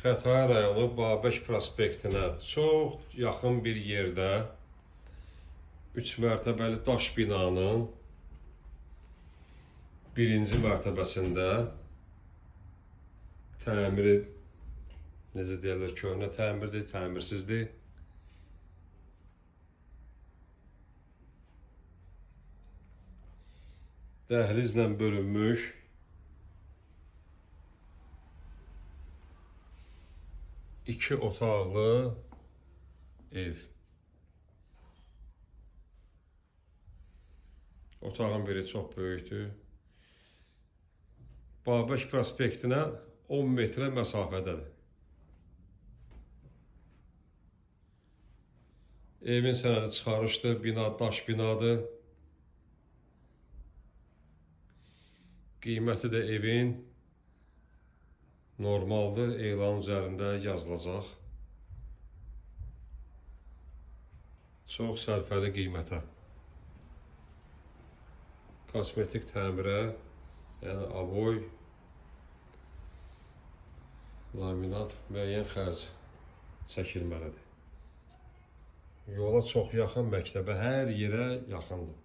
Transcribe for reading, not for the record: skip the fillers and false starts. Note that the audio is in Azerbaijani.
Xətai rayonu Babək prospektinə çox yaxın bir yerdə 3 mərtəbəli daş binanın birinci mərtəbəsində təmiri, necə deyirlər, köhnə təmirdir, təmirsizdir. Dəhlizlə bölünmüş iki otaqlı ev. Otağın biri çox böyükdür. Babək prospektinə 10 metrə məsafədədir. Evin sənədi çıxarışdır, bina daş binadır. Qiyməti də evin normaldır, elan üzərində yazılacaq. Çox sərfəli qiymətə. Kosmetik təmirə, yəni avoy, laminat müəyyən xərc çəkilməlidir. Yola çox yaxın, məktəbə hər yerə yaxındır.